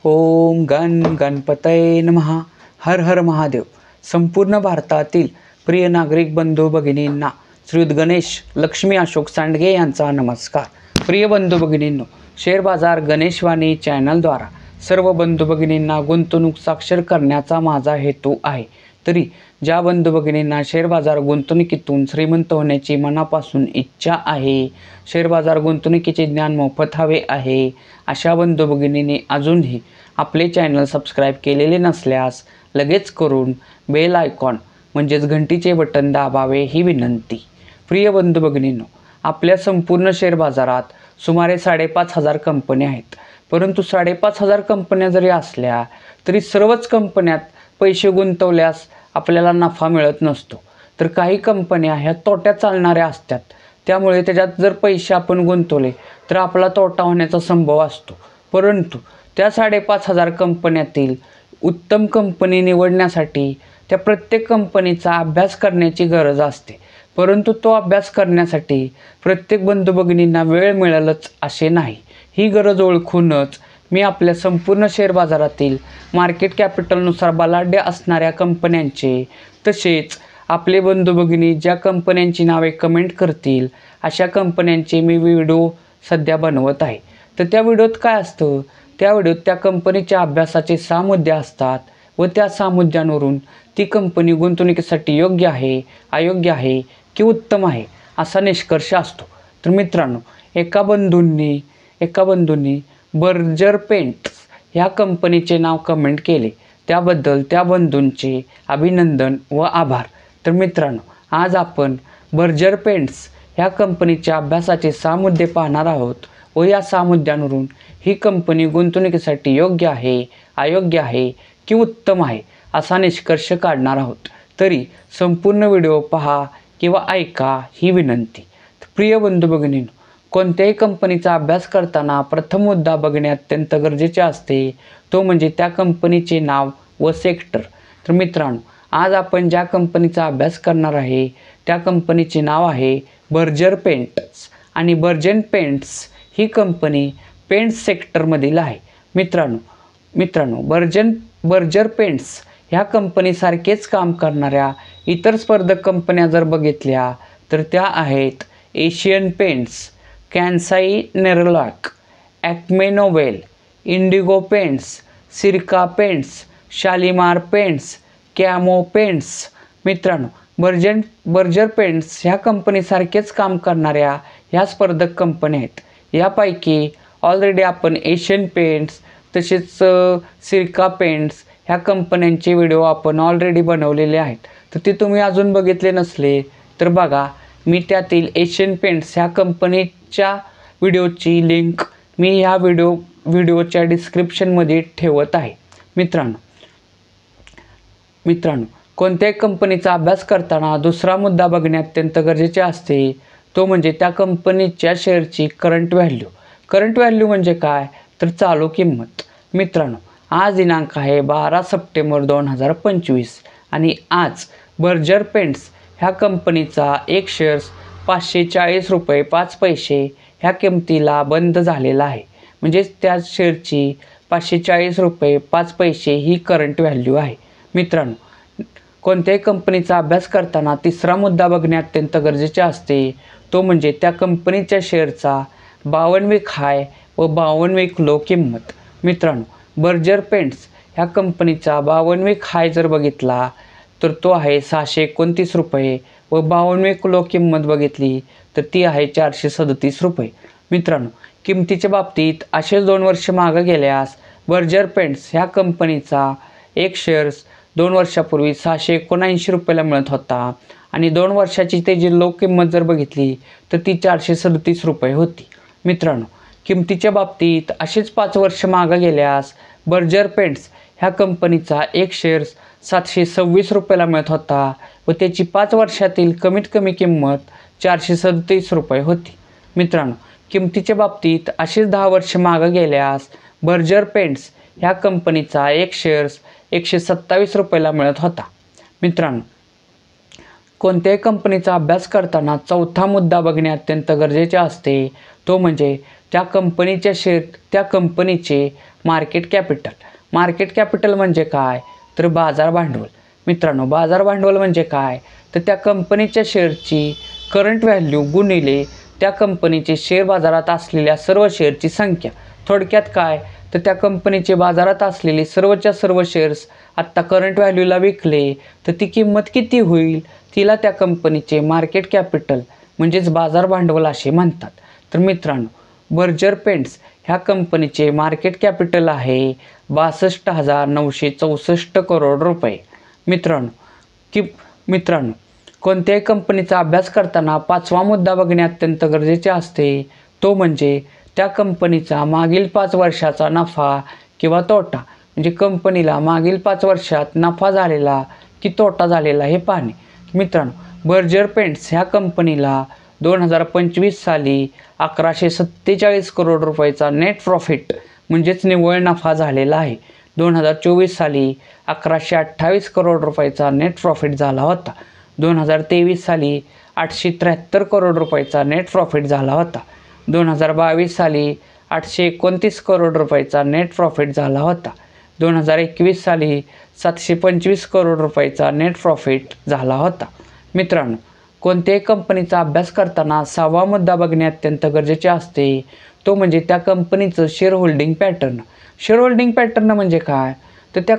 ओम गण गणपतये नमः. हर हर महादेव. संपूर्ण भारतातील प्रिय नागरिक बंधू भगिनींना श्रीयुत गणेश लक्ष्मी अशोक सांडगे यांचा नमस्कार. प्रिय बंधू भगिनींनो, शेअर बाजार गणेशवाणी चॅनलद्वारा सर्व बंधू भगिनींना गुंतवणूक साक्षर करण्याचा माझा हेतू आहे. तरी ज्या बंधू भगिनींना शेअर बाजार गुंतवणुकीतून श्रीमंत होण्याची मनापासून इच्छा आहे, शेअर बाजार गुंतवणुकीचे ज्ञान मोफत हवे आहे, अशा बंधू भगिनींनी अजूनही आपले चॅनल सबस्क्राईब केलेले नसल्यास लगेच करून बेल आयकॉन म्हणजेच घंटीचे बटन दाबावे ही विनंती. प्रिय बंधू भगिनींनो, आपल्या संपूर्ण शेअर बाजारात सुमारे 5,500 कंपन्या आहेत. परंतु 5,500 कंपन्या जरी असल्या तरी सर्वच कंपन्यात पैसे गुंतवल्यास आपल्याला नफा मिळत नसतो. तर काही कंपन्या ह्या तोट्यात चालणाऱ्या असतात. त्यामुळे त्याच्यात जर पैसे आपण गुंतवले तर आपला तोटा होण्याचा संभव असतो. परंतु त्या 5,500 कंपन्यातील उत्तम कंपनी निवडण्यासाठी त्या प्रत्येक कंपनीचा अभ्यास करण्याची गरज असते. परंतु तो अभ्यास करण्यासाठी प्रत्येक बंधू भगिनींना वेळ मिळेलच असे नाही. ही गरज ओळखूनच मी आपल्या संपूर्ण शेअर बाजारातील मार्केट कॅपिटलनुसार बलाढ्य असणाऱ्या कंपन्यांचे, तसेच आपले बंधू भगिनी ज्या कंपन्यांची नावे कमेंट करतील अशा कंपन्यांचे मी व्हिडिओ सध्या बनवत आहे. तर त्या व्हिडिओत काय असतं, त्या व्हिडिओत त्या कंपनीच्या अभ्यासाचे 6 मुद्दे असतात व त्या 6 मुद्द्यांवरून ती कंपनी गुंतवणुकीसाठी योग्य आहे, अयोग्य आहे की उत्तम आहे असा निष्कर्ष असतो. तर मित्रांनो, एका बंधूंनी बर्जर पेंट्स ह्या कंपनीचे नाव कमेंट केले. त्याबद्दल त्या बंधूंचे अभिनंदन व आभार. तर मित्रांनो, आज आपण बर्जर पेंट्स ह्या कंपनीच्या अभ्यासाचे 6 मुद्दे पाहणार आहोत व या 6 मुद्द्यांवरून ही कंपनी गुंतवणुकीसाठी योग्य आहे, अयोग्य आहे की उत्तम आहे असा निष्कर्ष काढणार आहोत. तरी संपूर्ण व्हिडिओ पहा किंवा ऐका ही विनंती. प्रिय बंधू भगिनींनो, कोणत्याही कंपनीचा अभ्यास करताना प्रथम मुद्दा बघणे अत्यंत गरजेचे असते, तो म्हणजे त्या कंपनीचे नाव व सेक्टर. तर मित्रांनो, आज आपण ज्या कंपनीचा अभ्यास करणार आहे त्या कंपनीचे नाव आहे बर्जर पेंट्स आणि बर्जर पेंट्स ही कंपनी पेंट्स सेक्टरमधील आहे. मित्रांनो बर्जर पेंट्स ह्या कंपनीसारखेच काम करणाऱ्या इतर स्पर्धक कंपन्या जर बघितल्या तर त्या आहेत एशियन पेंट्स, कॅन्साई नेरोलॅक, ॲक्मे नोबेल, Indigo paints, Sirca paints, Shalimar paints, कॅमो पेंट्स. मित्रांनो, बर्जर पेंट्स ह्या कंपनीसारखेच काम करणाऱ्या ह्या स्पर्धक कंपन्या आहेत. यापैकी ऑलरेडी आपण एशियन पेंट्स तसेच सिरका पेंट्स ह्या कंपन्यांचे व्हिडिओ आपण ऑलरेडी बनवलेले आहेत. तर ते तुम्ही अजून बघितले नसले तर बघा, मी त्यातील एशियन पेंट्स ह्या कंपनीच्या व्हिडिओची लिंक मी ह्या व्हिडिओच्या डिस्क्रिप्शनमध्ये ठेवत आहे. मित्रांनो, कोणत्याही कंपनीचा अभ्यास करताना दुसरा मुद्दा बघणे अत्यंत गरजेचे असते, तो म्हणजे त्या कंपनीच्या शेअरची करंट व्हॅल्यू. करंट व्हॅल्यू म्हणजे काय, तर चालू किंमत. मित्रांनो, आज दिनांक आहे 12 सप्टेंबर 2025 आणि आज बर्जर पेंट्स ह्या कंपनीचा एक शेअर्स 540 रुपये 5 पैसे ह्या किमतीला बंद झालेला आहे. म्हणजेच त्या शेअरची 540 रुपये 5 पैसे ही करंट व्हॅल्यू आहे. मित्रांनो, कोणत्याही कंपनीचा अभ्यास करताना तिसरा मुद्दा बघणे अत्यंत गरजेचे असते, तो म्हणजे त्या कंपनीच्या शेअरचा 52 वीक हाय व 52 वीक लो किंमत. मित्रांनो, बर्जर पेंट्स ह्या कंपनीचा 52 वीक हाय जर बघितला तर तो आहे 629 रुपये व 52 वीक लो किंमत बघितली तर ती आहे 437 रुपये. मित्रांनो, किमतीच्या बाबतीत असेच 2 वर्ष मागे गेल्यास बर्जर पेंट्स ह्या कंपनीचा एक शेअर्स 2 वर्षापूर्वी 679 रुपयाला मिळत होता आणि 2 वर्षाची त्याची लो किंमत जर बघितली तर ती 437 रुपये होती. मित्रांनो, किमतीच्या बाबतीत असेच 5 वर्ष मागे गेल्यास बर्जर पेंट्स ह्या कंपनीचा एक शेअर्स 726 रुपयाला मिळत होता व त्याची 5 वर्षातील कमीत कमी किंमत 437 रुपये होती. मित्रांनो, किमतीच्या बाबतीत असेच 10 वर्ष मागे गेल्यास बर्जर पेंट्स ह्या कंपनीचा एक शेअर्स 127 रुपयाला मिळत होता. मित्रांनो, कोणत्याही कंपनीचा अभ्यास करताना चौथा मुद्दा बघणे अत्यंत गरजेचे असते, तो म्हणजे त्या कंपनीचे मार्केट कॅपिटल. मार्केट कॅपिटल म्हणजे काय, तर बाजार भांडवल. मित्रांनो, बाजार भांडवल म्हणजे काय, तर त्या कंपनीच्या शेअरची करंट व्हॅल्यू गुणिले त्या कंपनीचे शेअर बाजारात असलेल्या सर्व शेअरची संख्या. थोडक्यात काय, तर त्या कंपनीचे बाजारात असलेले सर्वच्या सर्व शेअर्स आत्ता करंट व्हॅल्यूला विकले तर ती किंमत किती होईल, तिला त्या कंपनीचे मार्केट कॅपिटल म्हणजेच बाजार भांडवल असे म्हणतात. तर मित्रांनो, बर्जर पेंट्स ह्या कंपनीचे मार्केट कॅपिटल आहे 62,964 करोड रुपये. मित्रांनो, कोणत्याही कंपनीचा अभ्यास करताना 5वा मुद्दा बघणे अत्यंत गरजेचे असते, तो म्हणजे त्या कंपनीचा मागील 5 वर्षाचा नफा किंवा तोटा. म्हणजे कंपनीला मागील 5 वर्षात नफा झालेला की तोटा झालेला हे पाहणे. मित्रांनो, बर्जर पेंट्स ह्या कंपनीला 2025 साली 1147 करोड रुपयाचा नेट प्रॉफिट म्हणजेच निव्वळ नफा झालेला आहे. 2024 साली 1128 करोड रुपयाचा नेट प्रॉफिट झाला होता. 2023 साली 873 करोड रुपयाचा नेट प्रॉफिट झाला होता. 2022 साली 829 करोड रुपयाचा नेट प्रॉफिट झाला होता. 2021 साली 725 करोड रुपयाचा नेट प्रॉफिट झाला होता. मित्रांनो, कोणत्याही कंपनीचा अभ्यास करताना 6वा मुद्दा बघणे अत्यंत गरजेचे असते, तो म्हणजे त्या कंपनीचं share holding pattern. Share holding pattern म्हणजे काय, तर त्या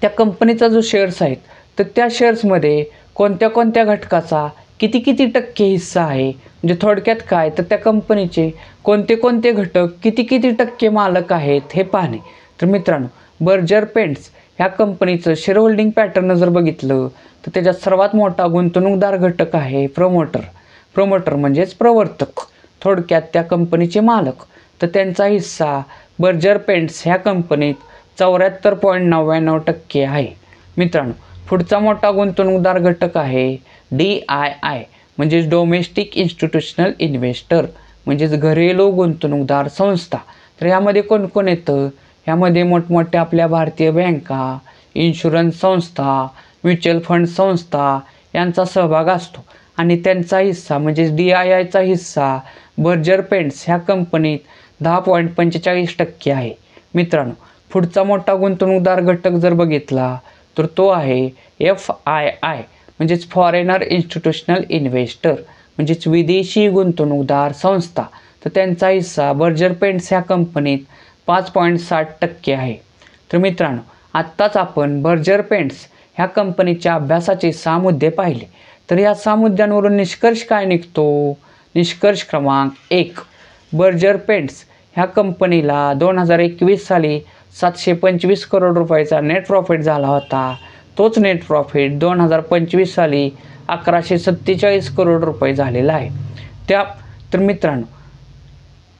कंपनीचा जो शेअर्स आहेत तर त्या शेअर्समध्ये कोणत्या कोणत्या घटकाचा किती टक्के हिस्सा आहे. म्हणजे थोडक्यात काय, तर त्या कंपनीचे कोणते कोणते घटक किती टक्के मालक आहेत हे पाहणे. तर मित्रांनो, बर्जर पेंट्स ह्या कंपनीचं शेअर होल्डिंग पॅटर्न जर बघितलं तर त्याच्यात सर्वात मोठा गुंतवणूकदार घटक आहे प्रमोटर म्हणजेच प्रवर्तक, थोडक्यात त्या कंपनीचे मालक. तर त्यांचा हिस्सा बर्जर पेंट्स ह्या कंपनीत 74.99% आहे. मित्रांनो, पुढचा मोठा गुंतवणूकदार घटक आहे DII म्हणजेच डोमेस्टिक इन्स्टिट्यूशनल इन्व्हेस्टर म्हणजेच घरेलू गुंतवणूकदार संस्था. तर यामध्ये कोण कोण येतं, ह्यामध्ये मोठमोठ्या आपल्या भारतीय बँका, इन्शुरन्स संस्था, म्युच्युअल फंड संस्था यांचा सहभाग असतो आणि त्यांचा हिस्सा म्हणजेच DIIचा हिस्सा बर्जर पेंट्स ह्या कंपनीत 10.45% आहे. मित्रांनो, पुढचा मोठा गुंतवणूकदार घटक जर बघितला तर तो आहे FII म्हणजेच फॉरेनर इन्स्टिट्यूशनल इन्व्हेस्टर म्हणजेच विदेशी गुंतवणूकदार संस्था. तर त्यांचा हिस्सा बर्जर पेंट्स ह्या कंपनीत 5.60% आहे. तर मित्रांनो, आत्ताच आपण बर्जर पेंट्स ह्या कंपनीच्या अभ्यासाचे 6 मुद्दे पाहिले. तर या 6 मुद्द्यांवरून निष्कर्ष काय निघतो, निष्कर्ष क्रमांक 1, बर्जर पेंट्स ह्या कंपनीला 2021 साली 725 करोड रुपयाचा नेट प्रॉफिट झाला होता. तोच नेट प्रॉफिट 2025 साली 1147 करोड रुपये झालेला आहे. तर मित्रांनो,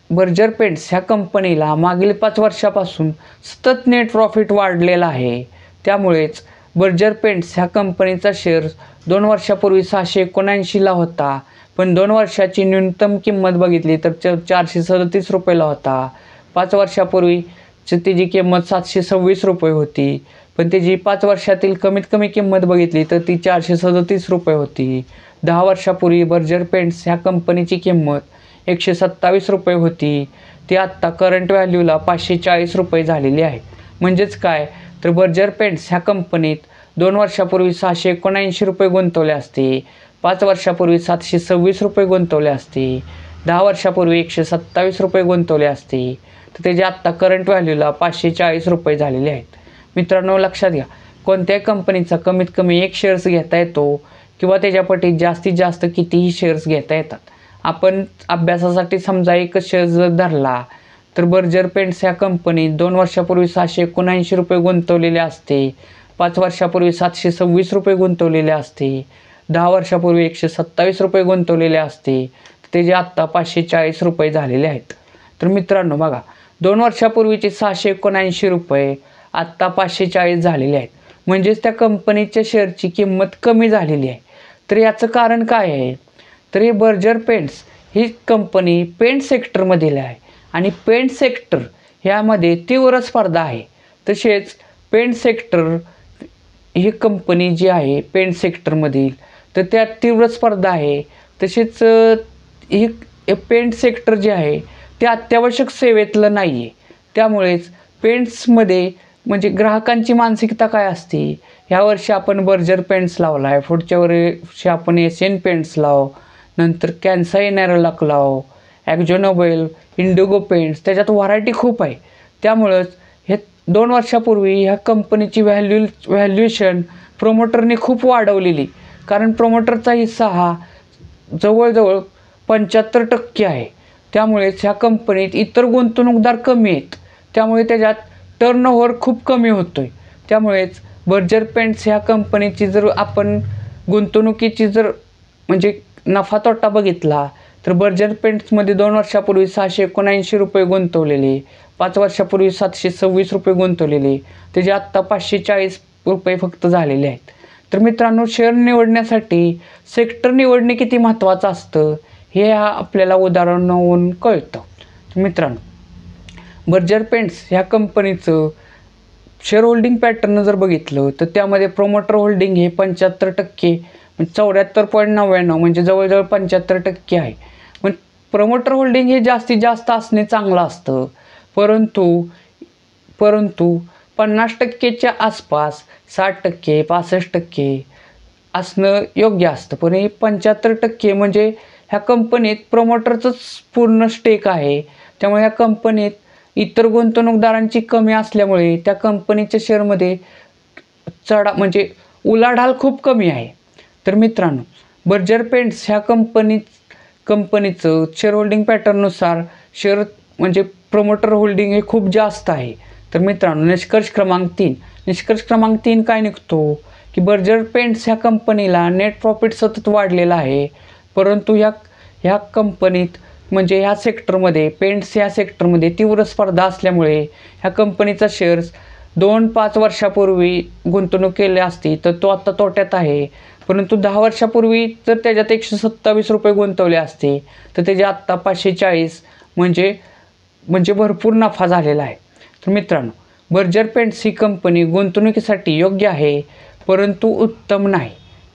बर्जर पेंट्स ह्या कंपनीला मागील 5 वर्षापासून सतत नेट प्रॉफिट वाढलेला आहे. त्यामुळेच बर्जर पेंट्स ह्या कंपनीचा शेअर 2 वर्षापूर्वी 679ला होता, पण 2 वर्षाची न्यूनतम किंमत बघितली तर 437 रुपयाला होता. 5 वर्षापूर्वीची त्याची किंमत 726 रुपये होती, पण त्याची 5 वर्षातील कमीत कमी किंमत बघितली तर ती 437 रुपये होती. 10 वर्षापूर्वी बर्जर पेंट्स ह्या कंपनीची किंमत 127 रुपये होती, ती आत्ता करंट व्हॅल्यूला 540 रुपये झालेली आहे. म्हणजेच काय, तर बर्जर पेंट्स ह्या कंपनीत 2 वर्षापूर्वी 679 रुपये गुंतवले असते, 5 वर्षापूर्वी 726 रुपये गुंतवले असते, 10 वर्षापूर्वी 127 रुपये गुंतवले असते, तर त्याचे आत्ता करंट व्हॅल्यूला 540 रुपये झालेले आहेत. मित्रांनो, लक्षात घ्या, कोणत्याही कंपनीचा कमीत कमी 1 शेअर्स घेता येतो किंवा त्याच्यापटी जास्तीत जास्त कितीही शेअर्स घेता येतात. आपण अभ्यासासाठी समजा 1 शेअर्स जर धरला तर बर्जर पेंट्स ह्या कंपनीत 2 वर्षापूर्वी 779 रुपये गुंतवलेले असते, 5 वर्षापूर्वी 726 रुपये गुंतवलेले असते, 10 वर्षापूर्वी 127 रुपये गुंतवलेले असते, ते जे आत्ता 540 रुपये झालेले आहेत. तर मित्रांनो बघा, 2 वर्षापूर्वीचे 679 रुपये आत्ता 540 झालेले आहेत. म्हणजेच त्या कंपनीच्या शेअरची किंमत कमी झालेली आहे. तर याचं कारण काय आहे, तर हे बर्जर पेंट्स ही कंपनी पेंट सेक्टरमधील आहे आणि पेंट सेक्टर ह्यामध्ये तीव्र स्पर्धा आहे. तसेच पेंट सेक्टर ही कंपनी जी आहे पेंट सेक्टरमधील, तर त्यात तीव्र स्पर्धा आहे. तसेच ही पेंट सेक्टर जे आहे ते अत्यावश्यक सेवेतलं नाही आहे. त्यामुळेच पेंट्समध्ये म्हणजे ग्राहकांची मानसिकता काय असते, ह्या वर्षी आपण बर्जर पेंट्स लावला आहे, पुढच्या वर्षी आपण एशियन पेंट्स लाव, नंतर कॅन्साई नेरोलॅक लाव, ॲक्झो नोबेल, इंडिगो पेंट्स, त्याच्यात व्हरायटी खूप आहे. त्यामुळंच हे 2 वर्षापूर्वी ह्या कंपनीची व्हॅल्युएशन प्रोमोटरने खूप वाढवलेली, कारण प्रोमोटरचा हिस्सा हा जवळजवळ 75% आहे. त्यामुळेच ह्या कंपनीत इतर गुंतवणूकदार कमी आहेत, त्यामुळे त्याच्यात टर्नओव्हर खूप कमी होतो आहे. त्यामुळेच बर्जर पेंट्स ह्या कंपनीची जर आपण गुंतवणुकीची जर म्हणजे नफा तोटा बघितला तर बर्जर पेंट्समध्ये 2 वर्षापूर्वी ₹679 गुंतवलेले, 5 वर्षापूर्वी ₹726 गुंतवलेले, त्याचे आत्ता ₹540 फक्त झालेले आहेत. तर मित्रांनो, शेअर निवडण्यासाठी सेक्टर निवडणे किती महत्त्वाचं असतं हे आपल्याला उदाहरणावरून कळतं. मित्रांनो, बर्जर पेंट्स ह्या कंपनीचं शेअर होल्डिंग पॅटर्न जर बघितलं तर त्यामध्ये प्रोमोटर होल्डिंग हे 75%, 74.99 म्हणजे जवळजवळ 75% आहे. पण प्रमोटर होल्डिंग हे जास्तीत जास्त असणे चांगलं असतं, परंतु 50%च्या आसपास 60%, 65% असणं योग्य असतं. पण हे 75% म्हणजे ह्या कंपनीत प्रमोटरचंच पूर्ण स्टेक आहे. त्यामुळे ह्या कंपनीत इतर गुंतवणूकदारांची कमी असल्यामुळे त्या कंपनीच्या शेअरमध्ये म्हणजे उलाढाल खूप कमी आहे. तर मित्रांनो, बर्जर पेंट्स ह्या कंपनीचं शेअर होल्डिंग पॅटर्ननुसार शेअर म्हणजे प्रमोटर होल्डिंग हे खूप जास्त आहे. तर मित्रांनो, निष्कर्ष क्रमांक 3 काय निघतो की बर्जर पेंट्स ह्या कंपनीला नेट प्रॉफिट सतत वाढलेला आहे, परंतु ह्या कंपनीत म्हणजे ह्या सेक्टरमध्ये पेंट्स ह्या सेक्टरमध्ये तीव्र स्पर्धा असल्यामुळे ह्या कंपनीचा शेअर्स 2-5 वर्षापूर्वी गुंतवणूक केली असती तर तो आत्ता तोट्यात आहे. परंतु 10 वर्षापूर्वी जर त्याच्यात ₹127 गुंतवले असते तर त्याचे आत्ता 540 म्हणजे भरपूर नफा झालेला आहे. तर मित्रांनो, बर्जर पेंट्स ही कंपनी गुंतवणुकीसाठी योग्य आहे, परंतु उत्तम नाही.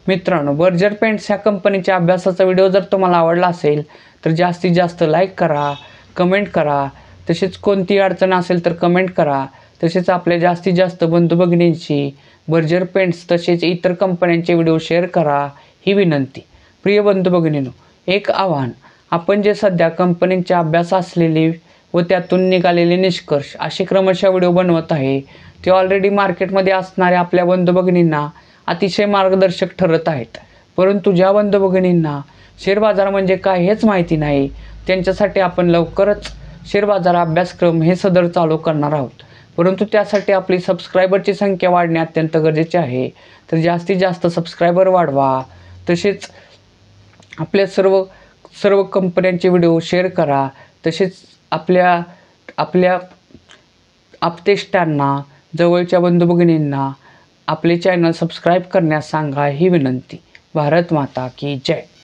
मित्रांनो, बर्जर पेंट्स ह्या कंपनीच्या अभ्यासाचा व्हिडिओ जर तुम्हाला आवडला असेल तर जास्तीत जास्त लाईक करा, कमेंट करा. तसेच कोणतीही अडचण असेल तर कमेंट करा. तसेच आपल्या जास्तीत जास्त बंधू भगिनींची बर्जर पेंट्स तसेच इतर कंपन्यांचे व्हिडिओ शेअर करा ही विनंती. प्रिय बंधू भगिनींनो, एक आव्हान, आपण जे सध्या कंपनींच्या अभ्यास असलेले व त्यातून निघालेले निष्कर्ष असे क्रमशः व्हिडिओ बनवत आहे, ते ऑलरेडी मार्केटमध्ये असणाऱ्या आपल्या बंधू भगिनींना अतिशय मार्गदर्शक ठरत आहेत. परंतु ज्या बंधू भगिनींना शेअर बाजार म्हणजे काय हेच माहिती नाही, त्यांच्यासाठी आपण लवकरच शेअर बाजार अभ्यासक्रम हे सदर चालू करणार आहोत. परंतु त्यासाठी आपली सबस्क्रायबरची संख्या वाढणे अत्यंत गरजेचे आहे. तर जास्तीत जास्त सबस्क्रायबर वाढवा. तसेच आपल्या सर्व कंपन्यांचे व्हिडिओ शेअर करा. तसेच आपल्या आप्तेष्टांना, जवळच्या बंधू भगिनींना आपले चॅनल सबस्क्राईब करण्यास सांगा ही विनंती. भारत माता की जय.